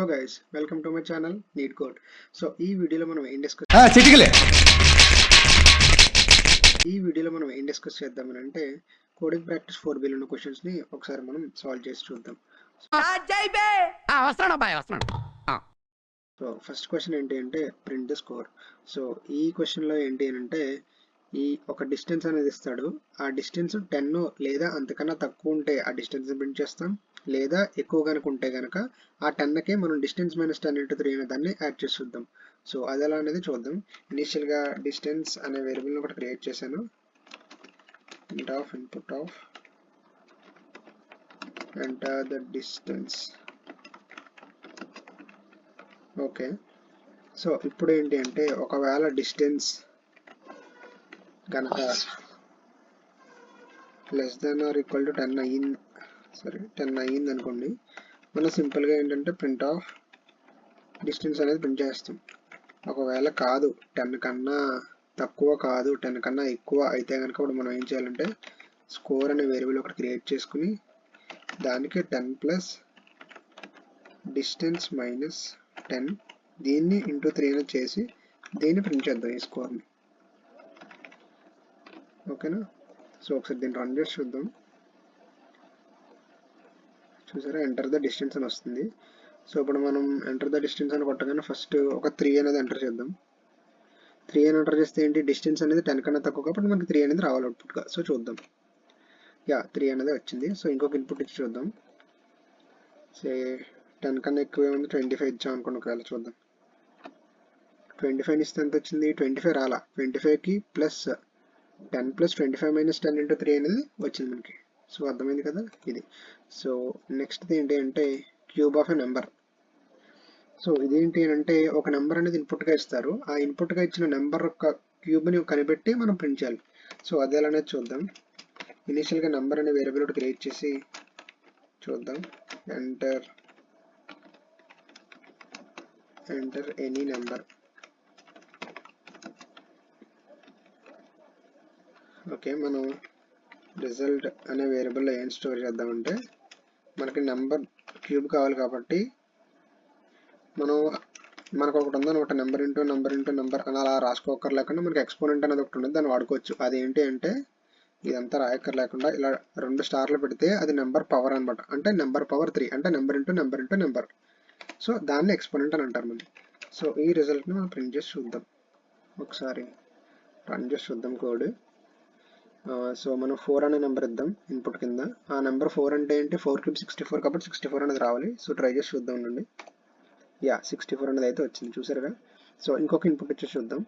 Hello guys, welcome to my channel Need Code. So ఈ వీడియోలో మనం ఏం డిస్కస్ చేద్దామని అంటే కోడింగ్ ప్రాక్టీస్ 4B లో ఉన్న క్వశ్చన్స్ ని ఒకసారి మనం సాల్వ్ చేసి చూద్దాం. సో ఫస్ట్ క్వశ్చన్ ఏంటి అంటే ప్రింట్ ద స్కోర్. సో ఈ క్వశ్చన్ లో ఏంటి అంటే ఈ ఒక డిస్టెన్స్ అనేది ఇస్తాడు. ఆ డిస్టెన్స్ 10 లేదా అంతకన్నా తక్కువ ఉంటే ఆ డిస్టెన్స్ ప్రింట్ చేస్తాం, లేదా ఎక్కువ కనుక ఉంటే కనుక ఆ 10కే మనం డిస్టెన్స్ మైనస్ 10 × 3 అనే దాన్ని యాడ్ చేసి చూద్దాం. సో అది ఎలా అనేది చూద్దాం. ఇనిషియల్ గా డిస్టెన్స్ అనే వేరియబుల్ ఒకటి క్రియేట్ చేశాను. int of input of enter the distance. Okay, so ఇప్పుడు ఏంటి అంటే ఒకవేళ డిస్టెన్స్ కనుక less than or equal to 10 అయ్యింది, 10 అయ్యింది అనుకోండి, మనం సింపుల్గా ఏంటంటే ప్రింట్ ఆఫ్ డిస్టెన్స్ అనేది ప్రింట్ చేస్తాం. ఒకవేళ కాదు 10 కన్నా తక్కువ కాదు 10 కన్నా ఎక్కువ అయితే కనుక ఇప్పుడు మనం ఏం చేయాలంటే స్కోర్ అనే వేరియబుల్ ఒకటి క్రియేట్ చేసుకుని దానికి 10 ప్లస్ డిస్టెన్స్ మైనస్ 10 దీన్ని ఇంటూ 3 అనేది చేసి దీన్ని ప్రింట్ చేద్దాం ఈ స్కోర్ని. ఓకేనా? సో ఒకసారి దీన్ని రన్ చేసి చూద్దాం. చూసారా, ఎంటర్ ద డిస్టెన్స్ అని వస్తుంది. సో ఇప్పుడు మనం ఎంటర్ ద డిస్టెన్స్ అని కొట్టగానే ఫస్ట్ ఒక 3 అనేది ఎంటర్ చేద్దాం. 3 అని ఎంటర్ చేస్తే ఏంటి, డిస్టెన్స్ అనేది 10 కన్నా తక్కువ కాబట్టి మనకి 3 అనేది రావాలి అవుట్పుట్గా. సో చూద్దాం, 3 అనేది వచ్చింది. సో ఇంకొక ఇన్పుట్ ఇచ్చి చూద్దాం. సే 10 కన్నా ఎక్కువ ఉంది 25 ఇచ్చాం అనుకోండి. ఒకవేళ చూద్దాం, 25 ఇస్తే ఎంత వచ్చింది, 25 రాలా. 25కి ప్లస్ 10 ప్లస్ 25 మైనస్ 10 × 3 అనేది వచ్చింది మనకి. సో అర్థమైంది కదా ఇది. సో నెక్స్ట్ ఏంటి అంటే cube of a number. So ఇదేంటి అంటే ఒక నెంబర్ అనేది ఇన్పుట్గా ఇస్తారు. ఆ ఇన్పుట్గా ఇచ్చిన నెంబర్ యొక్క క్యూబ్ని కనిపెట్టి మనం ప్రింట్ చేయాలి. సో అది ఎలా అనేది చూద్దాం. ఇనిషియల్గా నెంబర్ అనే వేరియబుల్ ఒకటి క్రియేట్ చేసి చూద్దాం. Enter any number. ఓకే, మనం రిజల్ట్ అనే వేరియబుల్లో ఏం స్టోర్ చేద్దామంటే మనకి నెంబర్ క్యూబ్ కావాలి కాబట్టి మనకు ఒకటి ఉందన్నమాట, నెంబర్ ఇంటూ నెంబర్ అని అలా రాసుకోకర్లేకుండా మనకి ఎక్స్పోనెంట్ అనేది ఒకటి ఉంటుంది, దాన్ని వాడుకోవచ్చు. అదేంటి అంటే ఇదంతా రాయక్కర్లేకుండా ఇలా 2 స్టార్లు పెడితే అది నెంబర్ పవర్ అనమాట. అంటే నెంబర్ పవర్ 3 అంటే నెంబర్ ఇంటూ నెంబర్. సో దాన్ని ఎక్స్పోనెంట్ అని అంటారు మనం. సో ఈ రిజల్ట్ని మనం ప్రింట్ చేసి చూద్దాం. ఒకసారి రన్ చేసి చూద్దాం కోడ్. సో మనం 4 అనే నెంబర్ ఇద్దాం ఇన్పుట్ కింద. ఆ నెంబర్ 4 అంటే ఏంటి, 4 × 64 కాబట్టి 64 అనేది రావాలి. సో ట్రై చేసి చూద్దాం ఉండండి. 64 అనేది అయితే వచ్చింది, చూసారుగా. సో ఇంకొక ఇన్పుట్ వచ్చి చూద్దాం.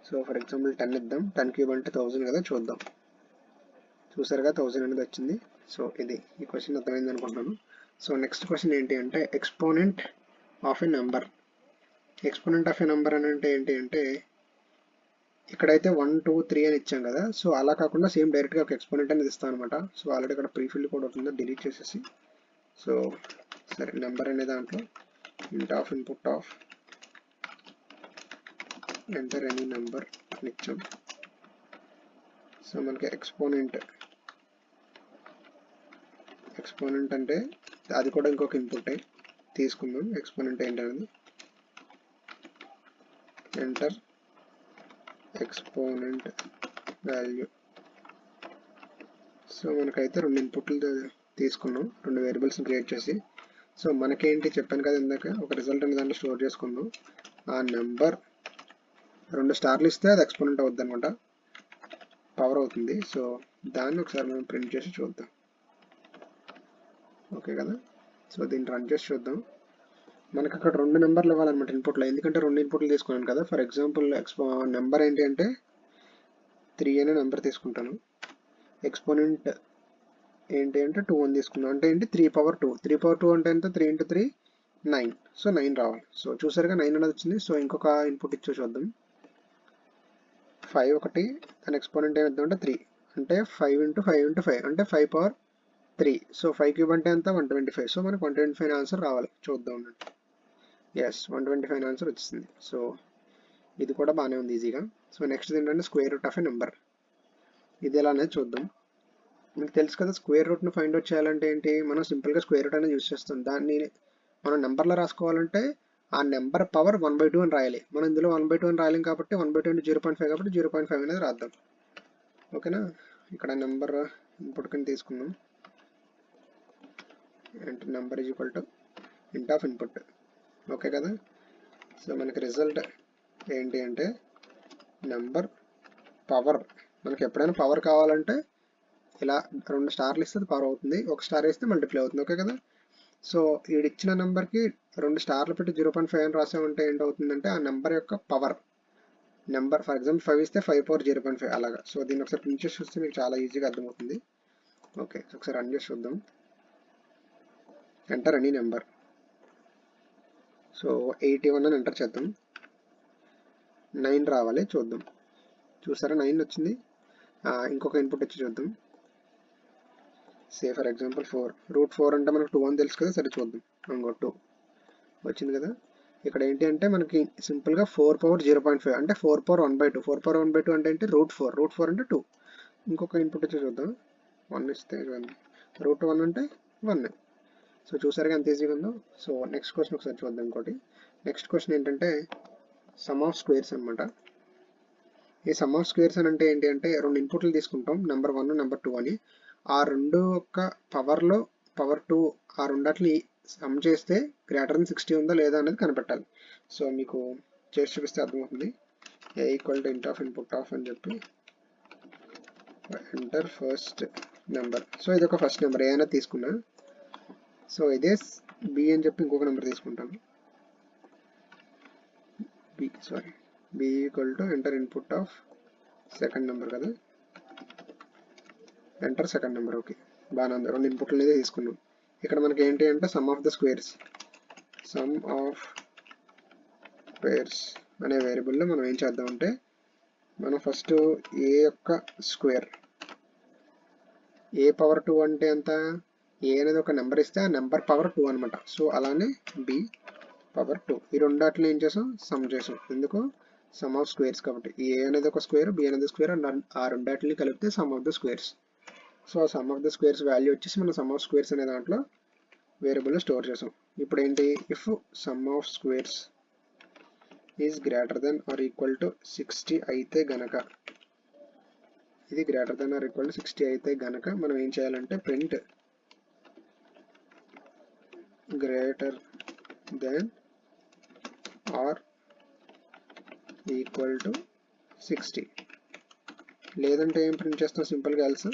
సో ఫర్ ఎగ్జాంపుల్ 10 ఇద్దాం. 10 క్యూబ్ అంటే 1000 కదా, చూద్దాం. చూసారుగా 1000 అనేది వచ్చింది. సో ఇది ఈ క్వశ్చన్ అర్థమైంది అనుకుంటున్నాను. సో నెక్స్ట్ క్వశ్చన్ ఏంటి అంటే exponent of a number. Exponent of a number అని అంటే ఏంటి అంటే ఇక్కడైతే 1 2 3 అని ఇచ్చాం కదా, సో అలా కాకుండా సేమ్ డైరెక్ట్గా ఒక ఎక్స్పోనెంట్ అనేది ఇస్తాం అనమాట. సో ఆల్రెడీ ఇక్కడ ప్రీఫిల్డ్ కూడా అవుతుందో డిలీట్ చేసేసి, సో సరే నెంబర్ అనే దాంట్లో int of input of enter any number అని ఇచ్చాం. సో మనకి ఎక్స్పోనెంట్ అంటే అది కూడా ఇంకొక ఇన్పుట్ తీసుకుందాం. ఎక్స్పోనెంట్ ఏంటనేది ఎంటర్ ఎక్స్పోనెంట్ వాల్యూ. సో మనకైతే 2 ఇన్పుట్లు తీసుకున్నాం, 2 వేరియబుల్స్ని క్రియేట్ చేసి. సో మనకేంటి చెప్పాను కదా ఇందాక, ఒక రిజల్ట్ అనే దాంట్లో స్టోర్ చేసుకుందాం. ఆ నెంబర్ 2 స్టార్లు ఇస్తే అది ఎక్స్పోనెంట్ అవుద్ది అనమాట, పవర్ అవుతుంది. సో దాన్ని ఒకసారి మనం ప్రింట్ చేసి చూద్దాం. ఓకే కదా, సో దీన్ని రన్ చేసి చూద్దాం. మనకు అక్కడ 2 నెంబర్లు ఇవ్వాలన్నమాట ఇన్పుట్లో, ఎందుకంటే 2 ఇన్పుట్లు తీసుకున్నాను కదా. ఫర్ ఎగ్జాంపుల్ నెంబర్ ఏంటి అంటే 3 అనే నెంబర్ తీసుకుంటాను. ఎక్స్పోనెంట్ ఏంటి అంటే 2 అని తీసుకున్నాం. అంటే ఏంటి 3 పవర్ 2. 3 పవర్ 2 అంటే ఎంత, 3 × 3 9. సో 9 రావాలి. సో చూసారుగా 9 అనేది వచ్చింది. సో ఇంకొక ఇన్పుట్ ఇచ్చి చూద్దాం. 5 ఒకటి, దాని ఎక్స్పోనెంట్ ఏమిద్దాం అంటే 3 అంటే 5 × 5 × 5 అంటే 5 పవర్ 3. సో 5 క్యూబ్ అంటే ఎంత, 125. సో మనకు 125 ఆన్సర్ రావాలి. చూద్దాం ఉండండి. 125 ఆన్సర్ వచ్చింది. సో ఇది కూడా బాగానే ఉంది ఈజీగా. సో నెక్స్ట్ ఏంటంటే square root of a number. ఇది ఎలా అనేది చూద్దాం. మీకు తెలుసు కదా, స్క్వేర్ రూట్ను ఫైండ్ అవుట్ చేయాలంటే ఏంటి, మనం సింపుల్గా స్క్వేర్ రూట్ అనేది యూజ్ చేస్తాం. దాన్ని మనం నెంబర్లో రాసుకోవాలంటే ఆ నెంబర్ పవర్ 1/2 అని రాయాలి. మనం ఇందులో 1/2 అని రాయలేం కాబట్టి 1/2 అంటే 0.5 కాబట్టి 0.5 అనేది రాద్దాం. ఓకేనా? ఇక్కడ నెంబర్ ఇన్పుట్ కింద తీసుకుందాం. అంటే number is equal to int of input. Okay కదా? సో మనకి రిజల్ట్ ఏంటి అంటే నెంబర్ పవర్. మనకి ఎప్పుడైనా పవర్ కావాలంటే ఇలా 2 స్టార్లు ఇస్తే పవర్ అవుతుంది, 1 స్టార్ వేస్తే మల్టిప్లై అవుతుంది. ఓకే కదా? సో ఇచ్చిన నెంబర్కి 2 స్టార్లు పెట్టి 0.5 అని రాసామంటే ఏంటవుతుందంటే ఆ నెంబర్ యొక్క పవర్. నెంబర్ ఫర్ ఎగ్జాంపుల్ 5 ఇస్తే 5 పవర్ 0.5 అలాగా. సో దీన్ని ఒకసారి ప్రింట్ చేసి చూస్తే మీకు చాలా ఈజీగా అర్థమవుతుంది. ఓకే, ఒకసారి రన్ చేసి చూద్దాం. Enter any number. సో 81 అని ఎంటర్ చేద్దాం. 9 రావాలి, చూద్దాం. చూసారా 9 వచ్చింది. ఇంకొక ఇన్పుట్ వచ్చి చూద్దాం. Say for example 4. √4 అంటే మనకు 2 అని తెలుసు కదా, సరే చూద్దాం. ఇంకో 2 వచ్చింది కదా. ఇక్కడ ఏంటి అంటే మనకి సింపుల్గా 4 పవర్ 0.5 అంటే 4 పవర్ 1/2. 4 పవర్ 1/2 అంటే ఏంటి √4. √4 అంటే 2. ఇంకొక ఇన్పుట్ వచ్చి చూద్దాం. 1 ఇస్తే √1 అంటే 1. సో చూసారుగా ఎంత ఈజీగా ఉందో. సో నెక్స్ట్ క్వశ్చన్ ఒకసారి చూద్దాం. ఇంకోటి నెక్స్ట్ క్వశ్చన్ ఏంటంటే సమ్ ఆఫ్ స్క్వేర్స్ అనమాట. ఈ సమ్ ఆఫ్ స్క్వేర్స్ అని అంటే ఏంటి అంటే 2 ఇన్పుట్లు తీసుకుంటాం, నెంబర్ 1 నెంబర్ 2 అని. ఆ రెండు యొక్క పవర్లో పవర్ 2 ఆ రెండాటిని సమ్ చేస్తే గ్రేటర్ దెన్ 60 ఉందా లేదా అనేది కనిపెట్టాలి. సో మీకు చేసి చూపిస్తే అర్థమవుతుంది. A equal to int of input of అని చెప్పి ఎంటర్ ఫస్ట్ నెంబర్. సో ఇది ఒక ఫస్ట్ నెంబర్ ఏ అనేది తీసుకున్నా. సో ఇదే బి అని చెప్పి ఇంకొక నెంబర్ తీసుకుంటాను. B equal to enter input of second number కదా, ఎంటర్ సెకండ్ నెంబర్. ఓకే, బాగానే ఉంది. 2 ఇన్పుట్లు అనేది తీసుకున్నాం. ఇక్కడ మనకి ఏంటి అంటే some of the squares. Some of squares అనే వేరియబుల్లో మనం ఏం చేద్దామంటే మనం ఫస్ట్ ఏ యొక్క స్క్వేర్, ఏ పవర్ 2 అంటే ఎంత, ఏ అనేది ఒక నెంబర్ ఇస్తే ఆ నెంబర్ పవర్ 2 అనమాట. సో అలానే బి పవర్ 2 ఈ రెండాటిని ఏం చేసాం సమ్ చేసాం. ఎందుకు సమ్ ఆఫ్ స్క్వేర్స్ కాబట్టి. ఏ అనేది ఒక స్క్వేర్, బి అనేది స్క్వేర్, ఆ రెండాటిని కలిపితే some of the squares. So some of the squares value వచ్చేసి మనం సమ్ ఆఫ్ స్క్వేర్స్ అనే దాంట్లో వేరియబుల్లో స్టోర్ చేసాం. ఇప్పుడు ఏంటి if sum of squares is greater than or equal to 60 అయితే గనక, ఇది greater than or equal to 60 అయితే గనక మనం ఏం చేయాలంటే print greater than or equal to 60. లేదంటే ఏం ప్రింట్ చేస్తాం సింపుల్గా ఎల్స్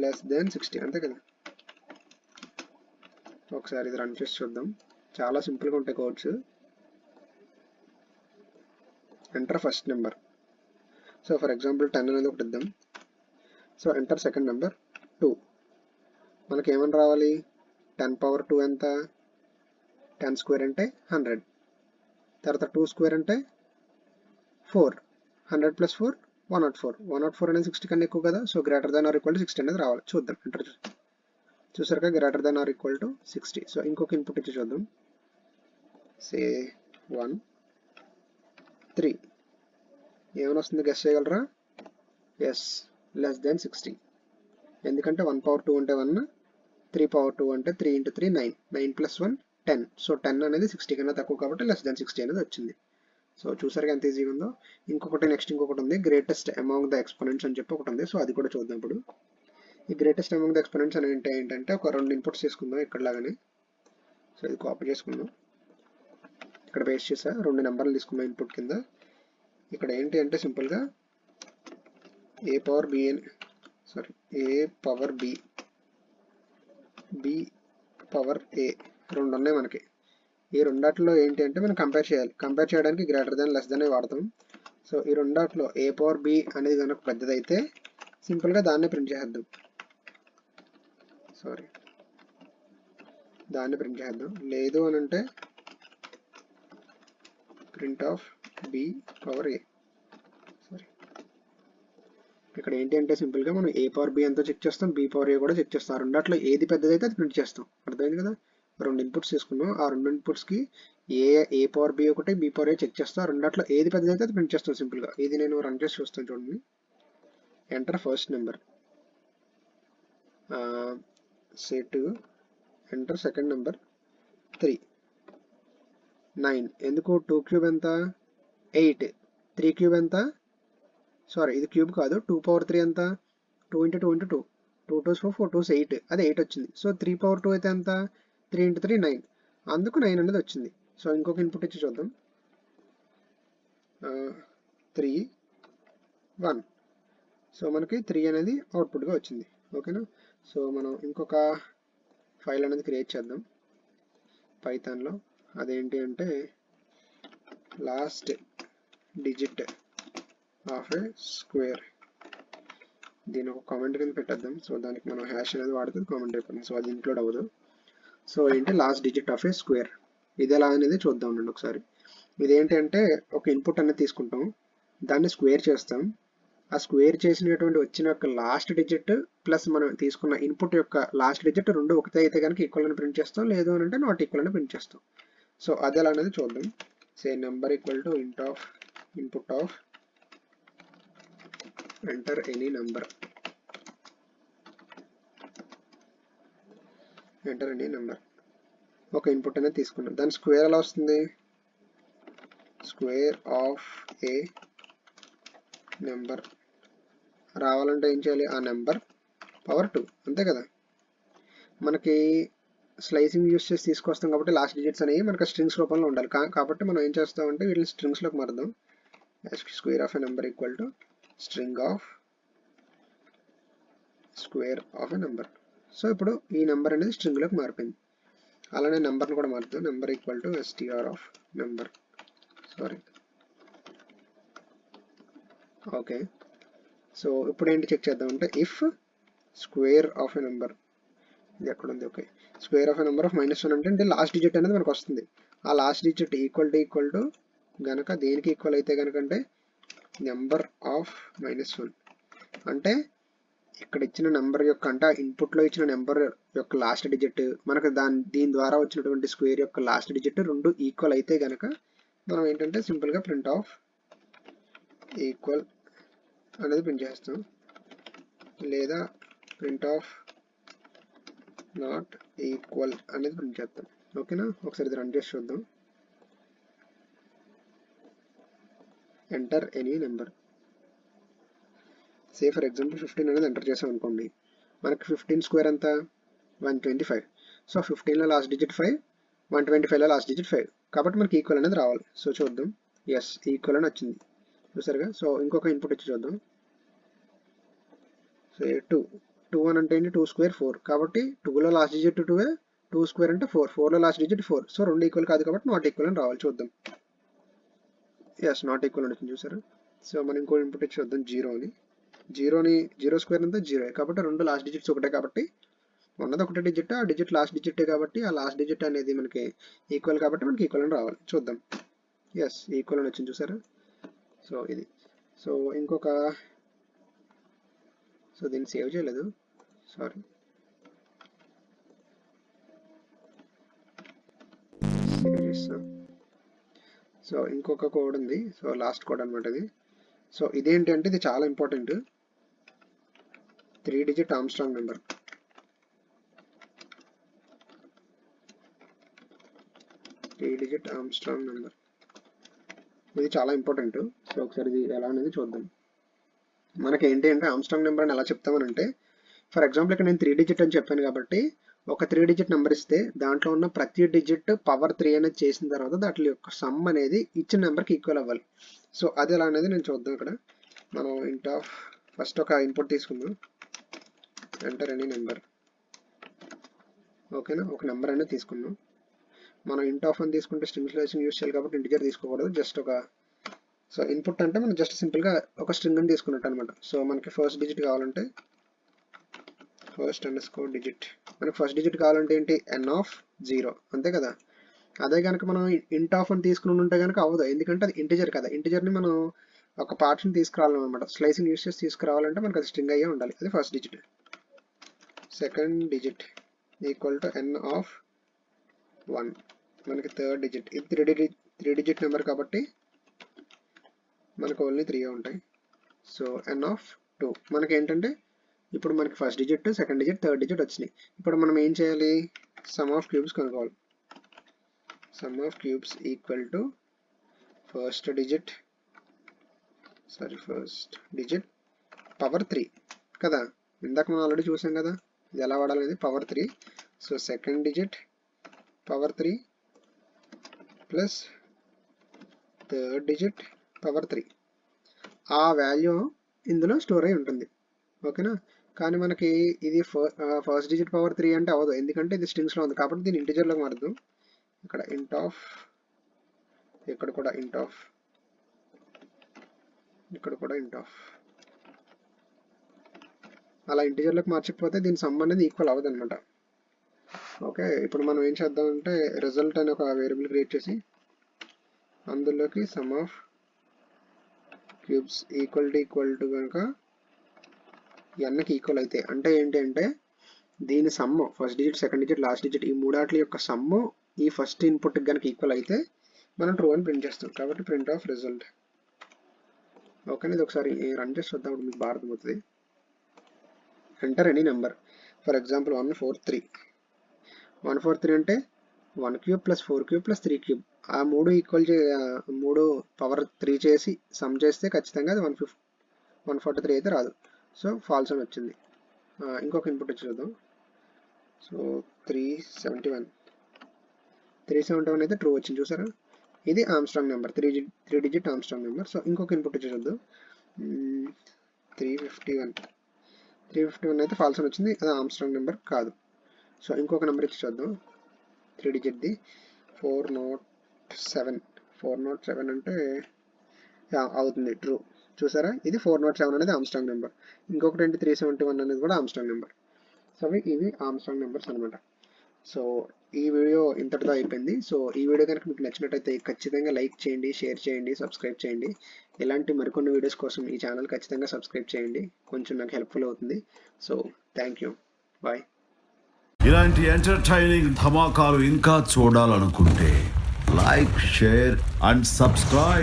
లెస్ దెన్ 60 అంతే కదా. ఒకసారి ఇది రన్ చేసి చూద్దాం. చాలా సింపుల్గా ఉంటాయి codes. Enter first number. So for example 10 అనేది ఒకటి ఇద్దాం. So enter second number 2. మనకి ఏమని రావాలి 10 పవర్ 2 ఎంత, 10 స్క్వేర్ అంటే 100. తర్వాత 2 స్క్వేర్ అంటే 4. 100 ప్లస్ 4 104. 104 అనేది 60 కన్నా ఎక్కువ కదా. So greater than or equal to 60 అనేది రావాలి. చూద్దాం. ఎంటర్ చూసారుగా greater than or equal to 60. So ఇంకొక ఇన్పుట్ ఇచ్చి చూద్దాం. సే 1 3. ఏమైనా వస్తుంది గెస్ చేయగలరా? Yes less than 60. ఎందుకంటే 1 పవర్ 2 అంటే 1, 3 పవర్ 2 అంటే 3 ఇంటూ 3 9. 9 ప్లస్ 1 10. సో 10 అనేది 60 కన్నా తక్కువ కాబట్టి లెస్ దెన్ 60 అనేది వచ్చింది. సో చూసారుగా ఎంత ఈజీగా ఉందో. నెక్స్ట్ ఇంకొకటి ఉంది, గ్రేటెస్ట్ అమాంగ్ ద ఎక్స్పోనెంట్స్ అని చెప్పి ఒకటి ఉంది. సో అది కూడా చూద్దాం ఇప్పుడు. ఈ గ్రేటెస్ట్ అమాంగ్ ద ఎక్స్పోనెంట్స్ అని ఏంటంటే ఒక 2 ఇన్పుట్స్ తీసుకుందాం ఇక్కడ లాగానే. సో ఇది కాపీ చేసుకుందాం, ఇక్కడ పేస్ట్ చేసా. 2 నెంబర్లు తీసుకున్నాం ఇన్పుట్ కింద. ఇక్కడ ఏంటి అంటే సింపుల్గా ఏ పవర్ బి అని ఏ పవర్ బి, బి పవర్ ఏ 2 ఉన్నాయి మనకి. ఈ రెండాటిలో ఏంటి అంటే మనం కంపేర్ చేయాలి. కంపేర్ చేయడానికి గ్రేటర్ దాన్ లెస్ దాన్ వాడతాం. సో ఈ రెండాటిలో ఏ పవర్ బి అనేది కనుక పెద్దదైతే సింపుల్గా దాన్ని ప్రింట్ చేద్దాం. లేదు అని అంటే ప్రింట్ ఆఫ్ బి పవర్ ఏ. ఇక్కడ ఏంటి అంటే సింపుల్గా మనం ఏ పవర్ బి ఎంతో చెక్ చేస్తాం, బి పవర్ ఏ కూడా చెక్ చేస్తాం. ఆ రెండాట్లో ఏది పెద్దదైతే అది ప్రింట్ చేస్తాం. అర్థమైంది కదా. 2 ఇన్పుట్స్ తీసుకున్నాం. ఆ 2 ఇన్పుట్స్కి ఏ పవర్ బి ఒకటి, బి పవర్ ఏ చెక్ చేస్తాం. ఆ రెండాట్లో ఏది పెద్దదైతే అది ప్రింట్ చేస్తాం సింపుల్గా. ఇది నేను రన్ చేసి చూస్తాను చూడండి. Enter first number. Say 2 enter second number 3. 9 ఎందుకు 2 క్యూబ్ ఎంత 8, 3 క్యూబ్ ఎంత, సారీ ఇది క్యూబ్ కాదు, 2 పవర్ 3 ఎంత 2 ఇంటూ 2 ఇంటూ 2, 2 2 4 2 8, అది 8 వచ్చింది. సో 3 పవర్ 2 అయితే ఎంత 3 ఇంటూ 3 9, అందుకు 9 అనేది వచ్చింది. సో ఇంకొక ఇన్పుట్ ఇచ్చి చూద్దాం. 3 1, సో మనకి 3 అనేది అవుట్పుట్గా వచ్చింది. ఓకేనా. సో మనం ఇంకొక ఫైల్ అనేది క్రియేట్ చేద్దాం పైథాన్లో. అదేంటి అంటే last digit of A square. దీని ఒక కామెంట్ కింద పెట్టేద్దాం. సో దానికి మనం హ్యాష్ అనేది వాడుతుంది కామెంట్ అయిపోతుంది, సో అది ఇంక్లూడ్ అవ్వదు. సో ఏంటి last digit of A square, ఇది ఎలా అనేది చూద్దాం అండి ఒకసారి. ఇదేంటి అంటే ఒక ఇన్పుట్ అనేది తీసుకుంటాం, దాన్ని స్క్వేర్ చేస్తాం. ఆ స్క్వేర్ చేసినటువంటి వచ్చిన యొక్క లాస్ట్ డిజిట్ ప్లస్ మనం తీసుకున్న ఇన్పుట్ యొక్క లాస్ట్ డిజిట్ రెండు ఒకటే అయితే కనుక ఈక్వల్ అని ప్రింట్ చేస్తాం, లేదు అని అంటే నాట్ ఈక్వల్ అని ప్రింట్ చేస్తాం. సో అది ఎలా అనేది చూద్దాం. Say number equal to int of input of enter any number, enter any number. ఒక ఇన్పుట్ అనేది తీసుకున్నాం, దాని స్క్వేర్ ఎలా వస్తుంది, స్క్వేర్ ఆఫ్ ఏ నెంబర్ రావాలంటే ఏం చేయాలి, ఆ నెంబర్ పవర్ 2, అంతే కదా. మనకి స్లైసింగ్ యూస్ చేసి తీసుకొస్తాం కాబట్టి లాస్ట్ డిజిట్స్ అనేవి మనకి స్ట్రింగ్స్ రూపంలో ఉండాలి. కాబట్టి మనం ఏం చేస్తామంటే వీటిని స్ట్రింగ్స్లోకి మారుదాం. Square of a number equal to string of square of a number. So ఇప్పుడు ఈ నెంబర్ అనేది స్ట్రింగ్లోకి మారిపోయింది. అలానే నెంబర్ని కూడా మారుతాం, number equal to str of number, sorry. Okay, so ఇప్పుడు ఏంటి చెక్ చేద్దామంటే if square of a number, ఇది ఎక్కడ ఉంది, okay, square of a number of -1 అంటే లాస్ట్ డిజిట్ అనేది మనకు వస్తుంది. ఆ లాస్ట్ డిజిట్ ఈక్వల్ టు గనక దేనికి ఈక్వల్ అయితే కనుక అంటే నెంబర్ ఆఫ్ -1 అంటే ఇక్కడ ఇచ్చిన నెంబర్ యొక్క అంటే ఇన్పుట్లో ఇచ్చిన నెంబర్ యొక్క లాస్ట్ డిజిట్ మనకు దీని ద్వారా వచ్చినటువంటి స్క్వేర్ యొక్క లాస్ట్ డిజిట్ రెండు ఈక్వల్ అయితే కనుక మనం ఏంటంటే సింపుల్గా ప్రింట్ ఆఫ్ ఈక్వల్ అనేది ప్రింట్ చేస్తాం, లేదా ప్రింట్ ఆఫ్ నాట్ ఈక్వల్ అనేది ప్రింట్ చేస్తాం. ఓకేనా, ఒకసారి ఇది రన్ చేసి చూద్దాం. Enter any number, say for example 15 అనేది ఎంటర్ చేసాం అనుకోండి, మనకి 15 స్క్వేర్ ఎంత 125. సో 15లో లాస్ట్ డిజిట్ 5, 125లో లాస్ట్ డిజిట్ 5, కాబట్టి మనకి ఈక్వల్ అనేది రావాలి. సో చూద్దాం, ఎస్ ఈక్వల్ అని వచ్చింది చూసారుగా. సో ఇంకొక ఇన్పుట్ ఇచ్చి చూద్దాం. సో 2 అని అంటే ఏంటి 2 స్క్వేర్ 4, కాబట్టి 2లో లాస్ట్ డిజిట్ 2, 2 స్క్వేర్ అంటే 4, 4లో లాస్ట్ డిజిట్ 4, సో రెండు ఈక్వల్ కాదు కాబట్టి నాట్ ఈక్వల్ అని రావాలి. చూద్దాం, ఎస్ నాట్ ఈక్వల్ అని వచ్చింది చూసారు. సో మనం ఇంకో ఇన్పుట్ ఇచ్చి చూద్దాం, 0 స్క్వేర్ అంతా 0, కాబట్టి రెండు లాస్ట్ డిజిట్స్ ఒకటే కాబట్టి ఉన్నది ఒకటే డిజిట్, ఆ డిజిట్ లాస్ట్ డిజిట్ కాబట్టి ఆ లాస్ట్ డిజిట్ అనేది మనకి ఈక్వల్ కాబట్టి మనకి ఈక్వల్ అని రావాలి. చూద్దాం, ఎస్ ఈక్వల్ అని వచ్చింది చూసారా. సో ఇది, సో ఇంకొక, సో దీన్ని సేవ్ చేయలేదు, సారీ, సేవ్ చేస్తాం. సో ఇంకొక కోడ్ ఉంది, సో లాస్ట్ కోడ్ అనమాట ఇది. సో ఇదేంటి అంటే ఇది చాలా ఇంపార్టెంట్, 3 డిజిట్ ఆర్మ్స్ట్రాంగ్ నెంబర్. ఇది చాలా ఇంపార్టెంట్. సో ఒకసారి ఇది ఎలా అనేది చూద్దాం. మనకి ఏంటి అంటే ఆర్మ్స్ట్రాంగ్ నెంబర్ అని ఎలా చెప్తామనంటే, ఫర్ ఎగ్జాంపుల్ ఇక్కడ నేను 3 డిజిట్ అని చెప్పాను కాబట్టి ఒక 3 డిజిట్ నెంబర్ ఇస్తే దాంట్లో ఉన్న ప్రతి డిజిట్ పవర్ 3 అనేది చేసిన తర్వాత దాంట్లో యొక్క సమ్ అనేది ఇచ్చిన నెంబర్కి ఈక్వల్ అవ్వాలి. సో అది ఎలా అనేది నేను చూద్దాం. ఇక్కడ మనం ఇంట్ ఆఫ్ ఫస్ట్ ఒక ఇన్పుట్ తీసుకుందాం, ఎంటర్ ఎనీ నెంబర్. ఓకేనా, ఒక నెంబర్ అనేది తీసుకుందాం. మనం ఇంట్ ఆఫ్ అని తీసుకుంటే స్ట్రింగ్ స్లైసింగ్ యూస్ చేయాలి కాబట్టి ఇంటిజర్ తీసుకోకూడదు, జస్ట్ ఒక, సో ఇన్పుట్ అంటే మనం జస్ట్ సింపుల్గా ఒక స్ట్రింగ్ అని తీసుకున్నట్టు అనమాట. సో మనకి ఫస్ట్ డిజిట్ కావాలంటే ఫస్ట్ అండర్స్కోర్ డిజిట్, మనకి ఫస్ట్ డిజిట్ కావాలంటే ఏంటి n ఆఫ్ 0, అంతే కదా. అదే కనుక మనం ఇంట్ ఆఫ్ అని తీసుకుని ఉంటే కనుక అవ్వదు, ఎందుకంటే అది ఇంటిజర్ కదా. ఇంటిజర్ని మనం ఒక పార్ట్ని తీసుకురావాలన్నమాట, స్లైసింగ్ యూస్ చేసి తీసుకురావాలంటే మనకి అది స్ట్రింగ్ అయ్యే ఉండాలి. అది first digit. Second digit equal to n of 1, మనకి థర్డ్ డిజిట్, ఇది 3 డిజిట్ నెంబర్ కాబట్టి మనకు ఓన్లీ 3 ఉంటాయి. సో n ఆఫ్ 2, మనకి ఏంటంటే ఇప్పుడు మనకి first digit, second digit, third digit వచ్చినాయి. ఇప్పుడు మనం ఏం చేయాలి? సమ్ ఆఫ్ క్యూబ్స్ కనుక్కోవాలి. Sum of cubes equal to first digit power 3 కదా. ఇందాక మనం ఆల్రెడీ చూసాం కదా ఇది ఎలా వాడాలనేది, power 3. So second digit power 3 plus third digit power 3. ఆ వాల్యూ ఇందులో స్టోర్ అయి ఉంటుంది. ఓకేనా. కానీ మనకి ఇది ఫస్ట్ డిజిట్ పవర్ 3 అంటే అవ్వదు, ఎందుకంటే ఇది స్ట్రింగ్స్లో ఉంది. కాబట్టి దీన్ని ఇంటిజర్లోకి మారుద్దాం. ఇక్కడ ఇంట్ ఆఫ్, ఇక్కడ కూడా ఇంట్ ఆఫ్, ఇక్కడ కూడా ఇంట్ ఆఫ్. అలా ఇంటిజర్లోకి మార్చకపోతే దీని సమ్ అనేది ఈక్వల్ అవ్వదు అనమాట. ఓకే. ఇప్పుడు మనం ఏం చేద్దామంటే రిజల్ట్ అనే ఒక వేరియబుల్ క్రియేట్ చేసి అందులోకి sum of cubes equal to కనుక ఎన్కి ఈక్వల్ అయితే, అంటే ఏంటి అంటే దీని sum first digit, second digit, last digit ఈ మూడాట్ల యొక్క సమ్ము ఈ ఫస్ట్ ఇన్పుట్కి కనుక ఈక్వల్ అయితే మనం ట్రూ అని ప్రింట్ చేస్తాం. కాబట్టి ప్రింట్ ఆఫ్ రిజల్ట్. ఓకేనా. ఇది ఒకసారి రన్ చేసి చూద్దాం, మీకు బాగా అర్థమవుతుంది. Enter any number. For example 143 అంటే 1 cube plus 4 cube plus 3 cube ఆ మూడు ఈక్వల్ మూడు పవర్ 3 చేసి సమ్ చేస్తే ఖచ్చితంగా అది 143 అయితే రాదు. సో ఫాల్స్ అని వచ్చింది. ఇంకొక ఇన్పుట్ వచ్చి చూద్దాం. సో 371 అయితే ట్రూ వచ్చింది. చూసారా, ఇది Armstrong number, 3 digit Armstrong number. So ఇంకొక ఇన్పుట్ వచ్చి చూద్దాం. 351 అయితే ఫాల్స్ అని వచ్చింది, అది ఆర్మ్స్ట్రాంగ్ నెంబర్ కాదు. సో ఇంకొక నెంబర్ ఇచ్చి చూద్దాం, 3 డిజిట్ది 407 అంటే అవుతుంది ట్రూ. చూసారా, ఇది 407 అనేది ఆర్మ్స్ట్రాంగ్ నెంబర్. ఇంకొకటి ఏంటి 371 అనేది కూడా ఆర్మ్స్ట్రాంగ్ నెంబర్. సో ఇవి ఆర్మ్స్ట్రాంగ్ నెంబర్స్ అనమాట. సో ఈ వీడియో ఇంతటితో అయిపోయింది. సో ఈ వీడియో కనుక మీకు నచ్చినట్టయితే ఖచ్చితంగా లైక్ చేయండి, షేర్ చేయండి, సబ్స్క్రైబ్ చేయండి. ఇలాంటి మరికొన్ని వీడియోస్ కోసం ఈ ఛానల్ ఖచ్చితంగా సబ్స్క్రైబ్ చేయండి, కొంచెం నాకు హెల్ప్ఫుల్ అవుతుంది. So thank you, bye. ఇలాంటి ఎంటర్టైనింగ్ ధమాకాలు ఇంకా చూడాలనుకుంటే లైక్, షేర్ అండ్ సబ్స్క్రైబ్.